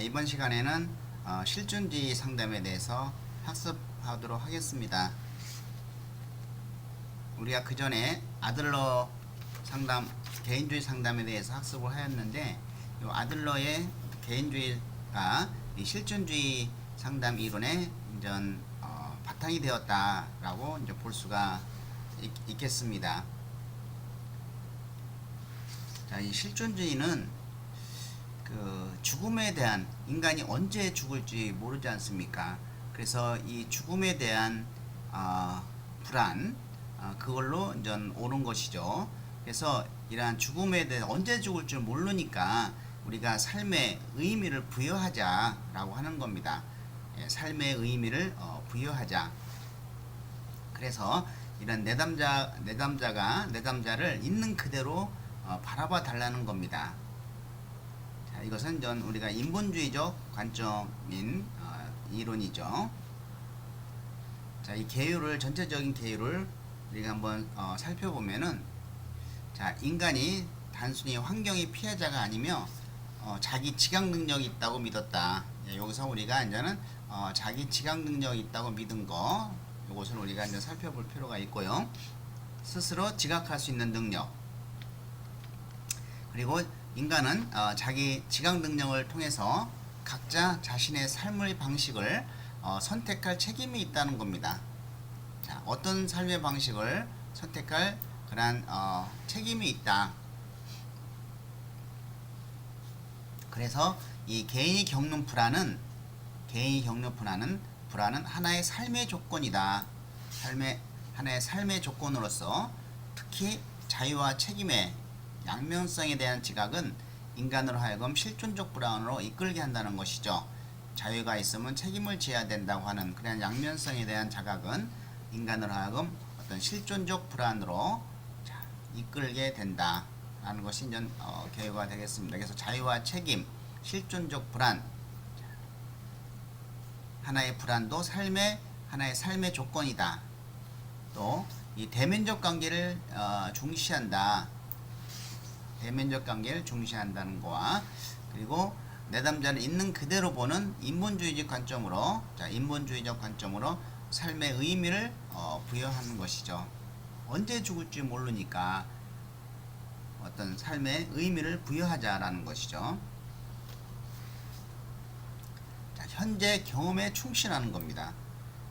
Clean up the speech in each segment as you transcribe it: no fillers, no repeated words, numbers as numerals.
이번 시간에는 실존주의 상담에 대해서 학습하도록 하겠습니다. 우리가 그 전에 아들러 상담, 개인주의 상담에 대해서 학습을 하였는데, 이 아들러의 개인주의가 이 실존주의 상담 이론의 이제 바탕이 되었다라고 이제 볼 수가 있겠습니다. 자, 이 실존주의는 그 죽음에 대한, 인간이 언제 죽을지 모르지 않습니까? 그래서 이 죽음에 대한 불안, 그걸로 이제 오는 것이죠. 그래서 이러한 죽음에 대해 언제 죽을 줄 모르니까 우리가 삶의 의미를 부여하자라고 하는 겁니다. 예, 삶의 의미를 부여하자. 그래서 이런 내담자를 있는 그대로 바라봐 달라는 겁니다. 자, 이것은 전 우리가 인본주의적 관점인 이론이죠. 자, 이 계율을, 전체적인 계율을 우리가 한번 살펴보면은, 자, 인간이 단순히 환경의 피해자가 아니며 자기 지각 능력이 있다고 믿었다. 예, 여기서 우리가 이제는 자기 지각 능력이 있다고 믿은 거, 이것을 우리가 이제 살펴볼 필요가 있고요. 스스로 지각할 수 있는 능력. 그리고 인간은 자기 지각 능력을 통해서 각자 자신의 삶의 방식을 선택할 책임이 있다는 겁니다. 자, 어떤 삶의 방식을 선택할 그러한 책임이 있다. 그래서 이 개인이 겪는 불안은 하나의 삶의 조건이다. 하나의 삶의 조건으로서 특히 자유와 책임의 양면성에 대한 지각은 인간으로 하여금 실존적 불안으로 이끌게 한다는 것이죠. 자유가 있으면 책임을 져야 된다고 하는 그런 양면성에 대한 자각은 인간으로 하여금 어떤 실존적 불안으로 이끌게 된다라는 것이 이제 개요가 되겠습니다. 그래서 자유와 책임, 실존적 불안, 하나의 불안도 하나의 삶의 조건이다. 또 이 대면적 관계를 중시한다. 대면적 관계를 중시한다는 거와, 그리고 내담자를 있는 그대로 보는 인본주의적 관점으로, 삶의 의미를 부여하는 것이죠. 언제 죽을지 모르니까 어떤 삶의 의미를 부여하자라는 것이죠. 자, 현재 경험에 충실하는 겁니다.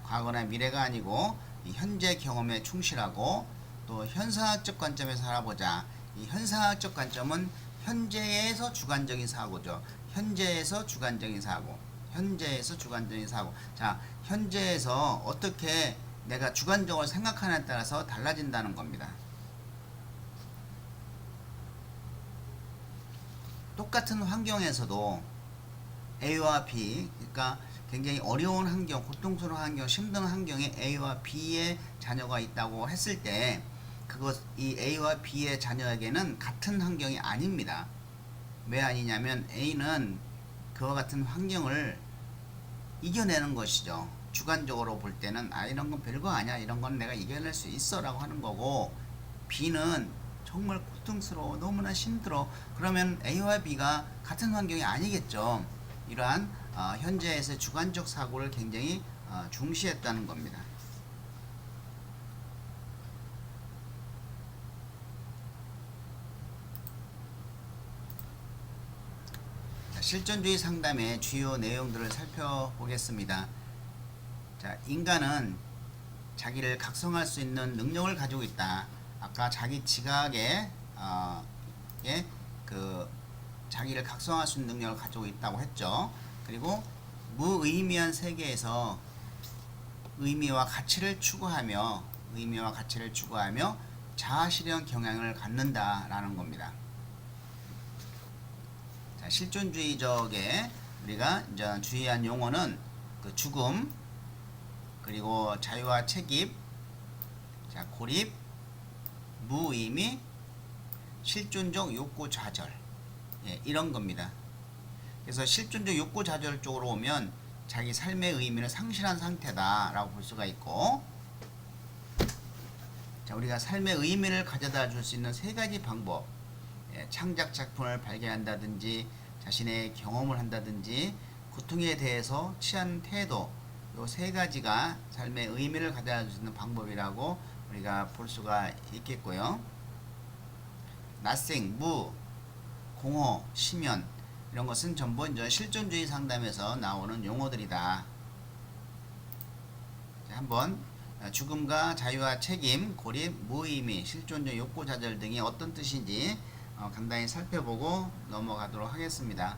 과거나 미래가 아니고 이 현재 경험에 충실하고, 또 현상학적 관점에서 알아보자. 이 현상학적 관점은 현재에서 주관적인 사고죠. 현재에서 주관적인 사고. 자, 현재에서 어떻게 내가 주관적으로 생각하느냐에 따라서 달라진다는 겁니다. 똑같은 환경에서도 A와 B, 그러니까 굉장히 어려운 환경, 고통스러운 환경, 힘든 환경에 A와 B의 자녀가 있다고 했을 때, 이 A와 B의 자녀에게는 같은 환경이 아닙니다. 왜 아니냐면 A는 그와 같은 환경을 이겨내는 것이죠. 주관적으로 볼 때는 이런 건 별거 아니야, 이런 건 내가 이겨낼 수 있어 라고 하는 거고, B는 정말 고통스러워, 너무나 힘들어. 그러면 A와 B가 같은 환경이 아니겠죠. 이러한 현재에서의 주관적 사고를 굉장히 중시했다는 겁니다. 자, 실존주의 상담의 주요 내용들을 살펴보겠습니다. 자, 인간은 자기를 각성할 수 있는 능력을 가지고 있다. 아까 자기 지각에 자기를 각성할 수 있는 능력을 가지고 있다고 했죠. 그리고 무의미한 세계에서 의미와 가치를 추구하며 자아실현 경향을 갖는다라는 겁니다. 자, 실존주의적에 우리가 이제 주의한 용어는 그 죽음, 그리고 자유와 책임, 자, 고립, 무의미, 실존적 욕구 좌절, 예, 이런 겁니다. 그래서 실존적 욕구 좌절 쪽으로 오면 자기 삶의 의미를 상실한 상태다 라고 볼 수가 있고, 자, 우리가 삶의 의미를 가져다 줄 수 있는 세 가지 방법, 예, 창작 작품을 발견한다든지, 자신의 경험을 한다든지 고통에 대해서 취한 태도, 요 세 가지가 삶의 의미를 가져다 주는 방법이라고 우리가 볼 수가 있겠고요. 낯생, 무, 공허, 심연 이런 것은 전부 이제 실존주의 상담에서 나오는 용어들이다. 자, 한번 죽음과 자유와 책임, 고립, 무의미, 실존주의, 욕구 좌절 등이 어떤 뜻인지 간단히 살펴보고 넘어가도록 하겠습니다.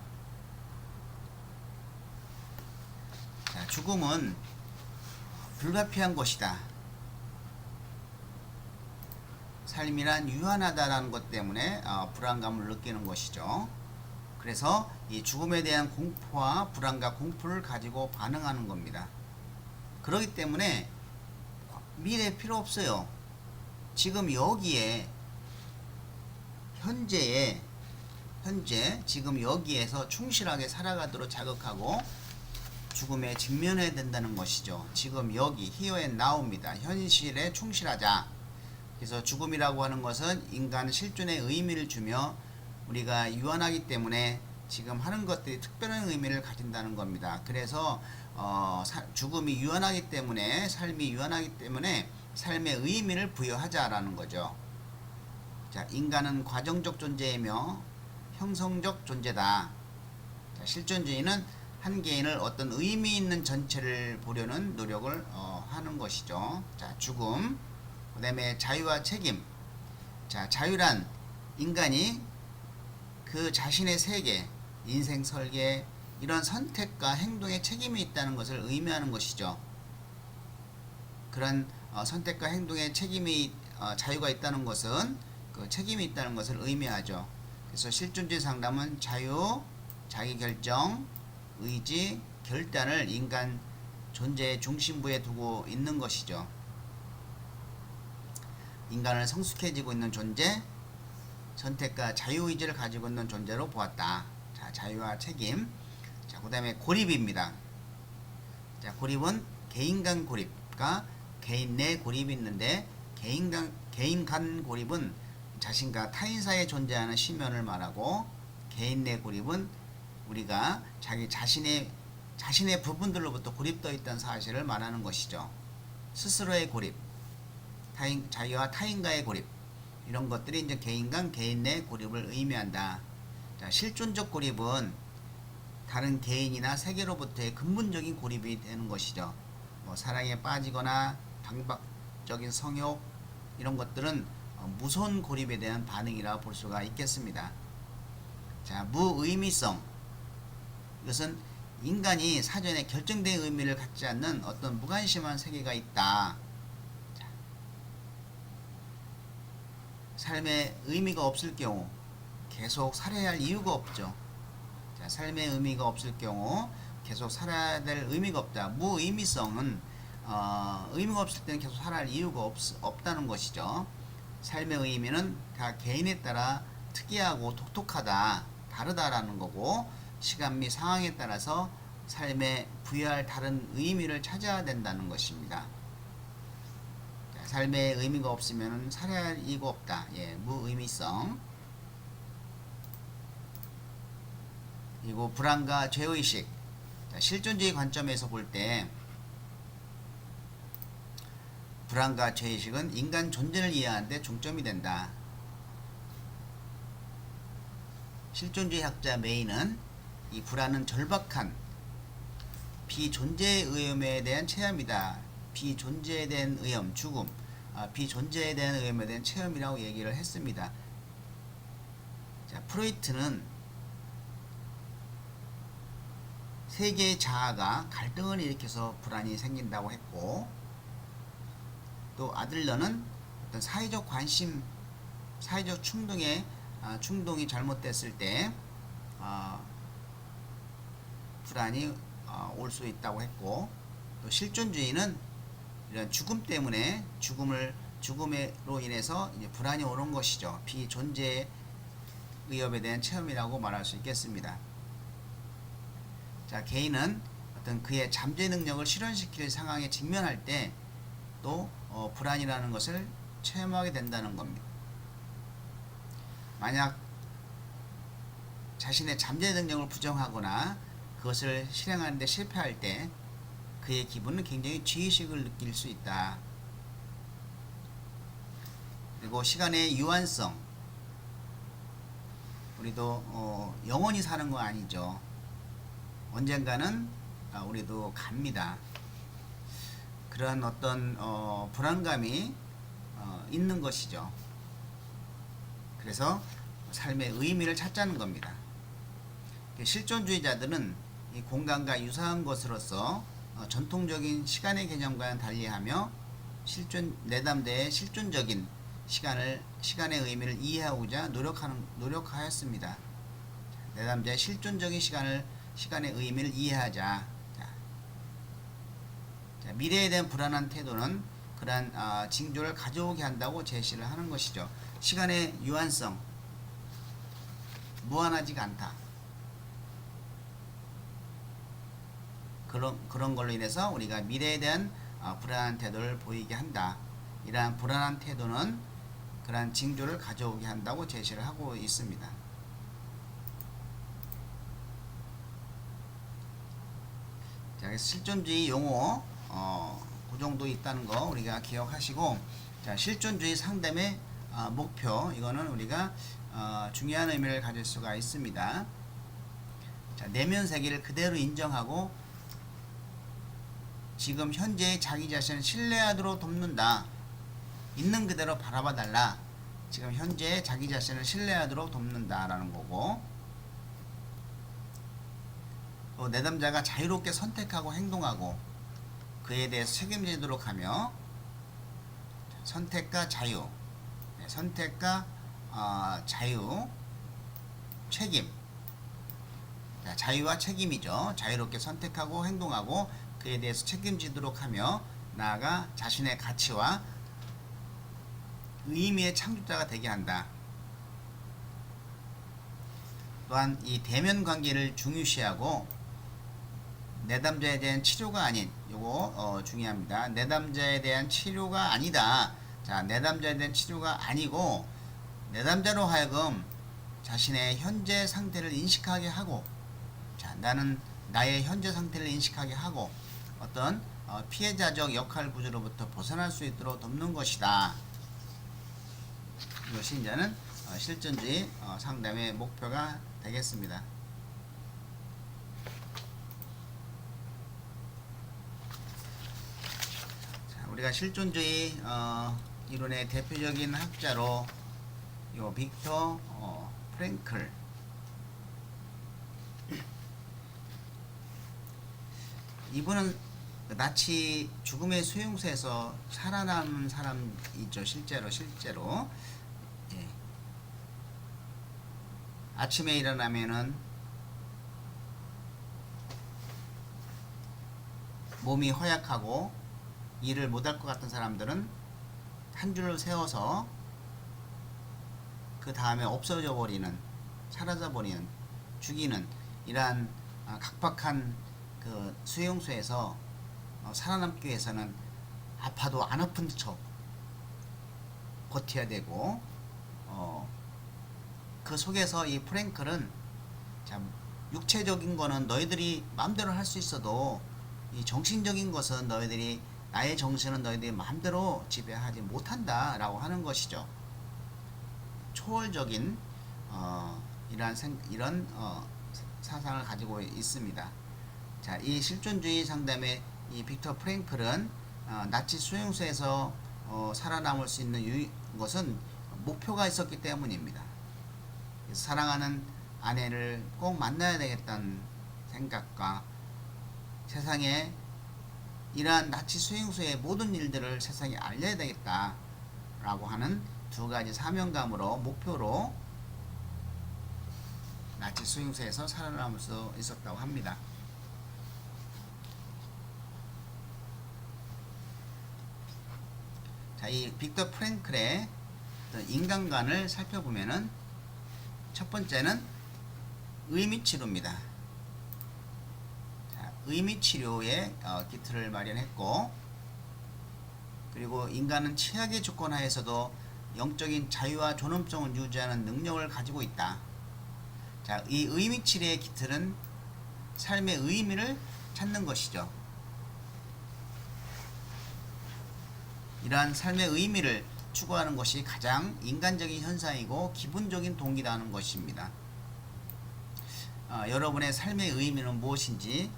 자, 죽음은 불가피한 것이다. 삶이란 유한하다라는 것 때문에 불안감을 느끼는 것이죠. 그래서 이 죽음에 대한 공포와 불안과 공포를 가지고 반응하는 겁니다. 그렇기 때문에 미래 필요 없어요. 지금 여기에 현재 지금 여기에서 충실하게 살아가도록 자극하고 죽음에 직면해야 된다는 것이죠. 지금 여기 here and now입니다. 현실에 충실하자. 그래서 죽음이라고 하는 것은 인간 실존의 의미를 주며 우리가 유한하기 때문에 지금 하는 것들이 특별한 의미를 가진다는 겁니다. 그래서 죽음이 유한하기 때문에 삶이 유한하기 때문에 삶의 의미를 부여하자라는 거죠. 자, 인간은 과정적 존재이며 형성적 존재다. 자, 실존주의는 한 개인을 어떤 의미 있는 전체를 보려는 노력을 하는 것이죠. 자, 죽음. 그 다음에 자유와 책임. 자, 자유란 인간이 그 자신의 세계, 인생 설계, 이런 선택과 행동에 책임이 있다는 것을 의미하는 것이죠. 그런 선택과 행동에 책임이 자유가 있다는 것은 그 책임이 있다는 것을 의미하죠. 그래서 실존주의 상담은 자유, 자기결정, 의지, 결단을 인간 존재의 중심부에 두고 있는 것이죠. 인간을 성숙해지고 있는 존재, 선택과 자유의지를 가지고 있는 존재로 보았다. 자, 자유와 책임. 자, 그 다음에 고립입니다. 자, 고립은 개인 간 고립과 개인 내 고립이 있는데, 개인 간 고립은 자신과 타인 사이에 존재하는 심연을 말하고, 개인 내 고립은 우리가 자신의 부분들로부터 고립되어 있다는 사실을 말하는 것이죠. 스스로의 고립, 자기와 타인과의 고립, 이런 것들이 이제 개인 내 고립을 의미한다. 자, 실존적 고립은 다른 개인이나 세계로부터의 근본적인 고립이 되는 것이죠. 뭐 사랑에 빠지거나 강박적인 성욕, 이런 것들은 무손 고립에 대한 반응이라 볼 수가 있겠습니다. 자, 무의미성. 이것은 인간이 사전에 결정된 의미를 갖지 않는 어떤 무관심한 세계가 있다. 자, 삶에 의미가 없을 경우 계속 살아야 할 이유가 없죠. 자, 삶의 의미가 없을 경우 계속 살아야 될 의미가 없다. 무의미성은 의미가 없을 때는 계속 살아야 할 이유가 없다는 것이죠. 삶의 의미는 각 개인에 따라 특이하고 독특하다, 다르다라는 거고, 시간 및 상황에 따라서 삶에 부여할 다른 의미를 찾아야 된다는 것입니다. 자, 삶에 의미가 없으면 살아야 할 이유가 없다. 예, 무의미성. 그리고 불안과 죄의식. 자, 실존주의 관점에서 볼 때 불안과 죄의식은 인간 존재를 이해하는 데 중점이 된다. 실존주의 학자 메이는 이 불안은 절박한 비존재의 위험에 대한 체험이다. 비존재에 대한 위험, 죽음, 비존재에 대한 위험에 대한 체험이라고 얘기를 했습니다. 자, 프로이트는 세계의 자아가 갈등을 일으켜서 불안이 생긴다고 했고, 또 아들러는 어떤 사회적 관심, 사회적 충동이 잘못됐을 때 불안이 올 수 있다고 했고, 또 실존주의는 이런 죽음 때문에 죽음으로 인해서 이제 불안이 오는 것이죠. 비존재 위협에 대한 체험이라고 말할 수 있겠습니다. 자, 개인은 어떤 그의 잠재 능력을 실현시킬 상황에 직면할 때 또 불안이라는 것을 체험하게 된다는 겁니다. 만약 자신의 잠재 능력을 부정하거나 그것을 실행하는 데 실패할 때 그의 기분은 굉장히 죄의식을 느낄 수 있다. 그리고 시간의 유한성, 우리도 영원히 사는 거 아니죠. 언젠가는 우리도 갑니다. 그러한 어떤 불안감이 있는 것이죠. 그래서 삶의 의미를 찾자는 겁니다. 실존주의자들은 이 공간과 유사한 것으로서 전통적인 시간의 개념과는 달리하며 내담대의 실존적인 시간의 의미를 이해하고자 노력하였습니다. 내담자의 실존적인 시간의 의미를 이해하자. 자, 미래에 대한 불안한 태도는 그러한 징조를 가져오게 한다고 제시를 하는 것이죠. 시간의 유한성, 무한하지가 않다. 그런 걸로 인해서 우리가 미래에 대한 불안한 태도를 보이게 한다. 이러한 불안한 태도는 그러한 징조를 가져오게 한다고 제시를 하고 있습니다. 자, 그래서 실존주의 용어 그 정도 있다는 거 우리가 기억하시고, 자, 실존주의 상담의 목표, 이거는 우리가 중요한 의미를 가질 수가 있습니다. 자, 내면 세계를 그대로 인정하고 지금 현재의 자기 자신을 신뢰하도록 돕는다. 있는 그대로 바라봐 달라. 지금 현재의 자기 자신을 신뢰하도록 돕는다라는 거고, 내담자가 자유롭게 선택하고 행동하고 그에 대해 책임지도록 하며, 선택과 자유, 선택과 자유, 책임. 자, 자유와 책임이죠. 자유롭게 선택하고 행동하고 그에 대해서 책임지도록 하며, 나아가 자신의 가치와 의미의 창조자가 되게 한다. 또한 이 대면 관계를 중요시하고 내담자에 대한 치료가 아닌, 요거 중요합니다. 내담자에 대한 치료가 아니다. 자, 내담자에 대한 치료가 아니고 내담자로 하여금 자신의 현재 상태를 인식하게 하고, 자, 나는 나의 현재 상태를 인식하게 하고 어떤 피해자적 역할 구조로부터 벗어날 수 있도록 돕는 것이다. 이것이 이제는 실존주의 상담의 목표가 되겠습니다. 자, 우리가 실존주의 이론의 대표적인 학자로 요 빅터 프랭클, 이분은 나치 죽음의 수용소에서 살아남은 사람이죠. 실제로 예. 아침에 일어나면은 몸이 허약하고 일을 못할 것 같은 사람들은 한 줄을 세워서 그 다음에 없어져 버리는, 사라져 버리는, 죽이는 이러한 각박한 그 수용소에서 살아남기 위해서는 아파도 안 아픈 척 버텨야 되고, 그 속에서 이 프랭클은, 자, 육체적인 거는 너희들이 마음대로 할 수 있어도 이 정신적인 것은 나의 정신은 너희들이 마음대로 지배하지 못한다 라고 하는 것이죠. 초월적인 이런 사상을 가지고 있습니다. 자, 이 실존주의 상담의 이 빅터 프랭클은 나치 수용소에서 살아남을 수 있는 것은 목표가 있었기 때문입니다. 사랑하는 아내를 꼭 만나야 되겠다는 생각과 세상에 이러한 나치 수용소의 모든 일들을 세상에 알려야 되겠다라고 하는 두 가지 사명감으로, 목표로 나치 수용소에서 살아남을 수 있었다고 합니다. 자, 이 빅터 프랭클의 인간관을 살펴보면은 첫 번째는 의미치료입니다. 자, 의미치료에 기틀을 마련했고, 그리고 인간은 최악의 조건 하에서도 영적인 자유와 존엄성을 유지하는 능력을 가지고 있다. 자, 이 의미치료의 기틀은 삶의 의미를 찾는 것이죠. 이러한 삶의 의미를 추구하는 것이 가장 인간적인 현상이고 기본적인 동기라는 것입니다. 여러분의 삶의 의미는 무엇인지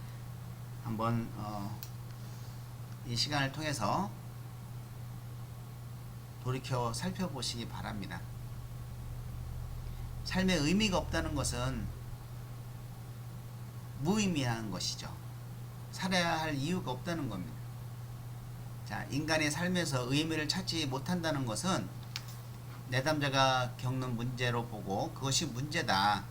한번 이 시간을 통해서 돌이켜 살펴보시기 바랍니다. 삶의 의미가 없다는 것은 무의미한 것이죠. 살아야 할 이유가 없다는 겁니다. 자, 인간의 삶에서 의미를 찾지 못한다는 것은 내담자가 겪는 문제로 보고 그것이 문제다.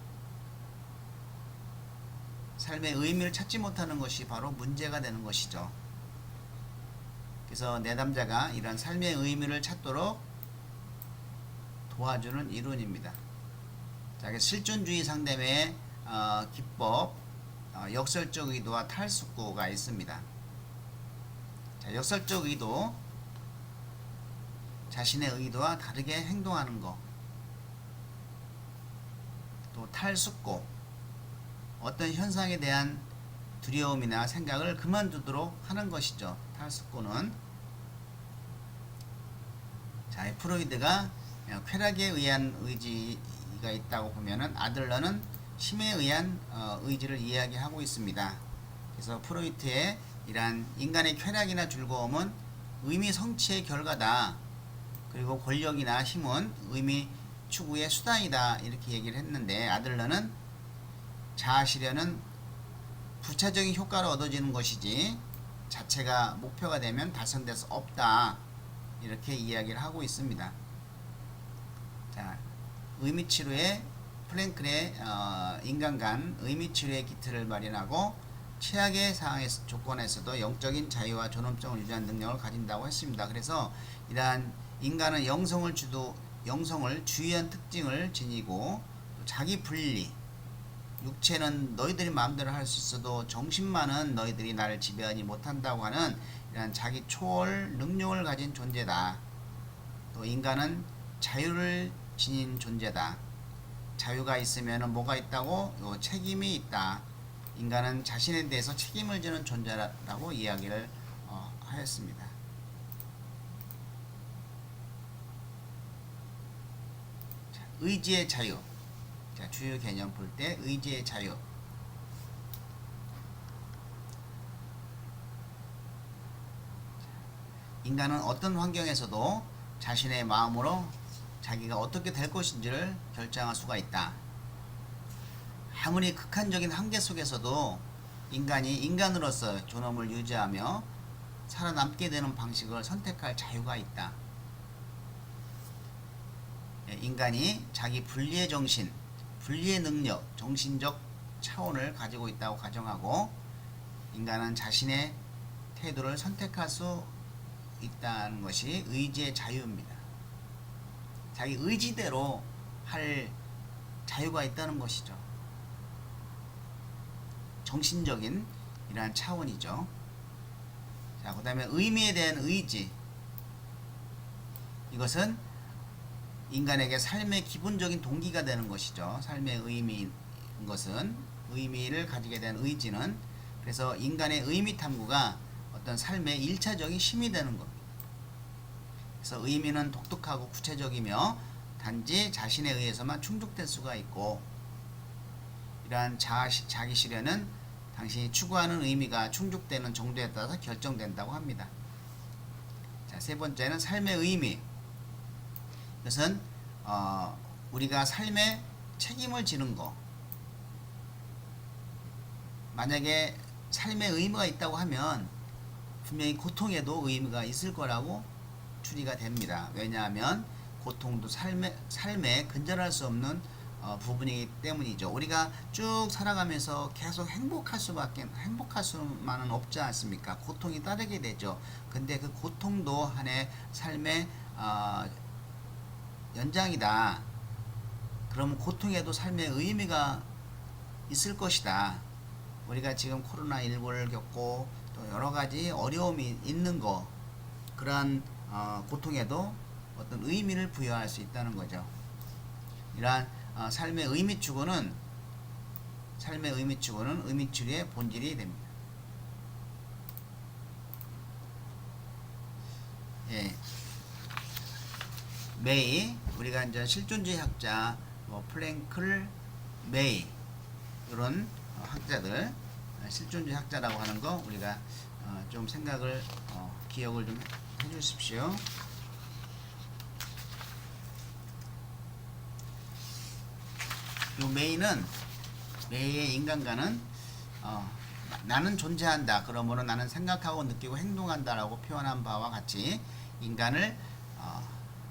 삶의 의미를 찾지 못하는 것이 바로 문제가 되는 것이죠. 그래서 내담자가 이런 삶의 의미를 찾도록 도와주는 이론입니다. 자, 실존주의 상담의 기법, 역설적 의도와 탈숙구가 있습니다. 자, 역설적 의도, 자신의 의도와 다르게 행동하는 것. 또 탈숙구, 어떤 현상에 대한 두려움이나 생각을 그만두도록 하는 것이죠. 탈숙구는. 자, 프로이드가 쾌락에 의한 의지가 있다고 보면은 아들러는 힘에 의한 의지를 이야기하고 있습니다. 그래서 프로이트의 이러한 인간의 쾌락이나 즐거움은 의미 성취의 결과다. 그리고 권력이나 힘은 의미 추구의 수단이다. 이렇게 얘기를 했는데 아들러는 자아 실현은 부차적인 효과로 얻어지는 것이지 자체가 목표가 되면 달성될 수 없다. 이렇게 이야기를 하고 있습니다. 자, 의미치료의 프랭클의 인간 간 의미치료의 기틀을 마련하고 최악의 상황의 조건에서도 영적인 자유와 존엄성을 유지하는 능력을 가진다고 했습니다. 그래서 이러한 인간은 영성을 주요한 특징을 지니고 자기 분리, 육체는 너희들이 마음대로 할 수 있어도 정신만은 너희들이 나를 지배하지 못한다고 하는 이러한 자기 초월 능력을 가진 존재다. 또 인간은 자유를 지닌 존재다. 자유가 있으면 뭐가 있다고? 책임이 있다. 인간은 자신에 대해서 책임을 지는 존재라고 이야기를 하였습니다. 자, 의지의 자유. 자, 주요 개념 볼 때 의지의 자유. 인간은 어떤 환경에서도 자신의 마음으로 자기가 어떻게 될 것인지를 결정할 수가 있다. 아무리 극한적인 한계 속에서도 인간이 인간으로서 존엄을 유지하며 살아남게 되는 방식을 선택할 자유가 있다. 인간이 자기 분리의 정신, 분리의 능력, 정신적 차원을 가지고 있다고 가정하고 인간은 자신의 태도를 선택할 수 있다는 것이 의지의 자유입니다. 자기 의지대로 할 자유가 있다는 것이죠. 정신적인 이러한 차원이죠. 자, 그 다음에 의미에 대한 의지. 이것은 인간에게 삶의 기본적인 동기가 되는 것이죠. 삶의 의미인 것은 의미를 가지게 된 의지는 그래서 인간의 의미 탐구가 어떤 삶의 1차적인 힘이 되는 겁니다. 그래서 의미는 독특하고 구체적이며 단지 자신에 의해서만 충족될 수가 있고 이러한 자기 실현은 당신이 추구하는 의미가 충족되는 정도에 따라서 결정된다고 합니다. 자, 세 번째는 삶의 의미. 이것은 우리가 삶에 책임을 지는 것. 만약에 삶의 의미가 있다고 하면 분명히 고통에도 의미가 있을 거라고 추리가 됩니다. 왜냐하면 고통도 삶에 근절할 수 없는 부분이기 때문이죠. 우리가 쭉 살아가면서 계속 행복할 수만은 없지 않습니까? 고통이 따르게 되죠. 근데 그 고통도 하나의 삶의 연장이다. 그러면 고통에도 삶의 의미가 있을 것이다. 우리가 지금 코로나19를 겪고 또 여러 가지 어려움이 있는 거, 그러한 고통에도 어떤 의미를 부여할 수 있다는 거죠. 이러한 삶의 의미 추구는 삶의 의미 추구는 의미 추리의 본질이 됩니다. 예. 메이, 우리가 이제 실존주의 학자, 뭐 플랭클, 메이 이런 학자들, 실존주의 학자라고 하는 거 우리가 좀 생각을 기억을 좀 해주십시오. 이 메이의 인간관은 나는 존재한다. 그러므로 나는 생각하고 느끼고 행동한다라고 표현한 바와 같이 인간을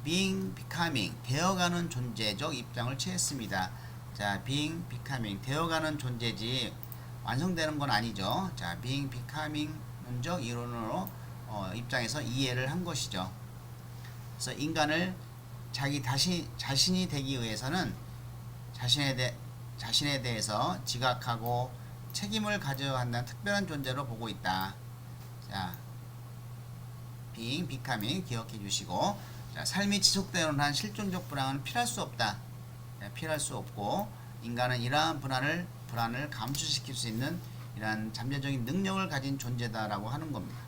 being, becoming, 되어가는 존재적 입장을 취했습니다. 자, being, becoming, 되어가는 존재지 완성되는 건 아니죠. 자, being, becoming문적 이론으로 입장에서 이해를 한 것이죠. 그래서 인간을 자신이 되기 위해서는 자신에 대해서 지각하고 책임을 가져야 한다는 특별한 존재로 보고 있다. 자, being, becoming 기억해 주시고, 자, 삶이 지속되는 한 실존적 불안은 피할 수 없다. 피할 수 없고, 인간은 이러한 불안을 감수시킬 수 있는 이러한 잠재적인 능력을 가진 존재다라고 하는 겁니다.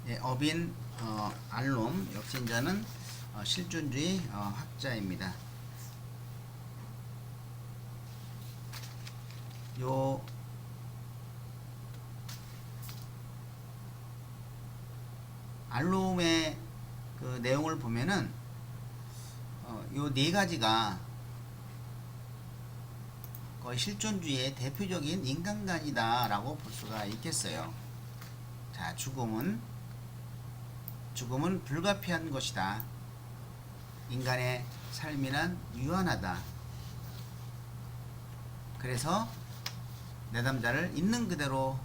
예, 어빈 알롬 역시 이제는 실존주의 학자입니다. 요 알롬의 그 내용을 보면은 요 네 가지가 거의 실존주의의 대표적인 인간관이다라고 볼 수가 있겠어요. 자, 죽음은 불가피한 것이다. 인간의 삶이란 유한하다. 그래서 내담자를 있는 그대로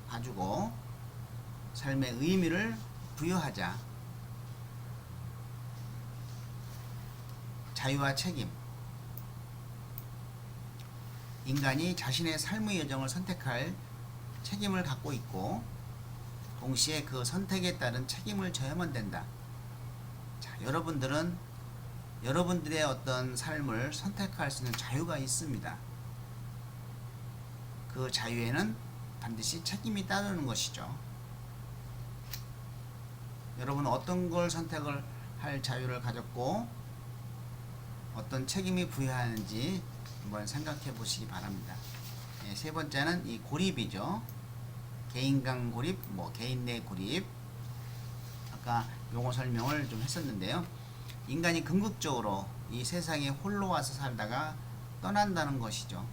봐주고 삶의 의미를 부여하자. 자유와 책임. 인간이 자신의 삶의 여정을 선택할 책임을 갖고 있고 동시에 그 선택에 따른 책임을 져야만 된다. 자, 여러분들의 어떤 삶을 선택할 수 있는 자유가 있습니다. 그 자유에는 반드시 책임이 따르는 것이죠. 여러분은 어떤 걸 선택을 할 자유를 가졌고 어떤 책임이 부여하는지 한번 생각해 보시기 바랍니다. 네, 세 번째는 이 고립이죠. 개인 간 고립, 개인 내 고립. 아까 용어 설명을 좀 했었는데요. 인간이 궁극적으로 이 세상에 홀로 와서 살다가 떠난다는 것이죠.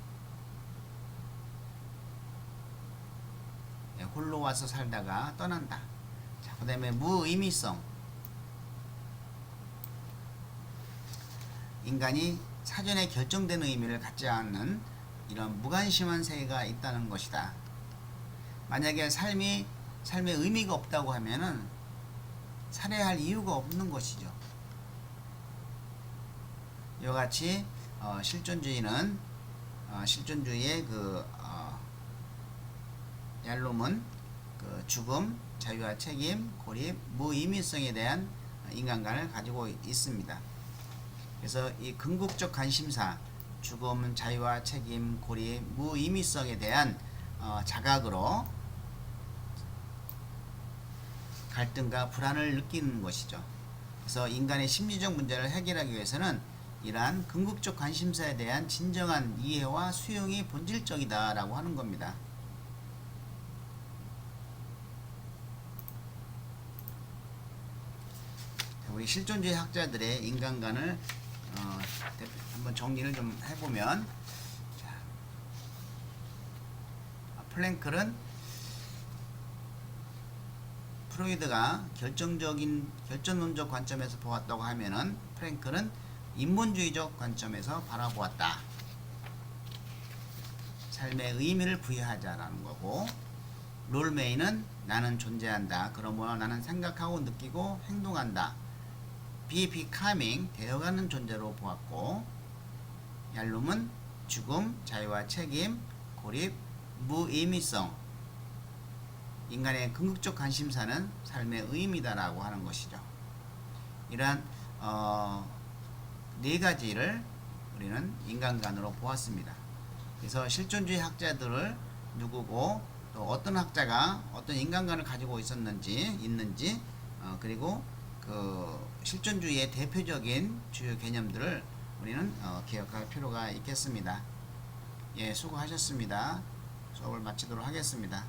네, 홀로 와서 살다가 떠난다. 자, 그 다음에 무의미성. 인간이 사전에 결정된 의미를 갖지 않는 이런 무관심한 세계가 있다는 것이다. 만약에 삶의 의미가 없다고 하면은 살아야 할 이유가 없는 것이죠. 이와 같이 실존주의의 얄롬은 그 죽음, 자유와 책임, 고립, 무의미성에 대한 인간관을 가지고 있습니다. 그래서 이 궁극적 관심사, 죽음, 자유와 책임, 고립, 무의미성에 대한 자각으로 갈등과 불안을 느끼는 것이죠. 그래서 인간의 심리적 문제를 해결하기 위해서는 이러한 궁극적 관심사에 대한 진정한 이해와 수용이 본질적이다라고 하는 겁니다. 우리 실존주의 학자들의 인간관을 한번 정리를 좀 해보면, 자, 플랭클은 프로이드가 결정론적 관점에서 보았다고 하면은 프랭클은 인본주의적 관점에서 바라보았다. 삶의 의미를 부여하자라는 거고, 롤메이는 나는 존재한다. 그러므로 나는 생각하고 느끼고 행동한다. be becoming 되어가는 존재로 보았고, 얄룸은 죽음, 자유와 책임, 고립, 무의미성, 인간의 궁극적 관심사는 삶의 의미다라고 하는 것이죠. 이러한 네 가지를 우리는 인간관으로 보았습니다. 그래서 실존주의 학자들을 누구고 또 어떤 학자가 어떤 인간관을 가지고 있는지 그리고 그 실존주의의 대표적인 주요 개념들을 우리는 기억할 필요가 있겠습니다. 예, 수고하셨습니다. 수업을 마치도록 하겠습니다.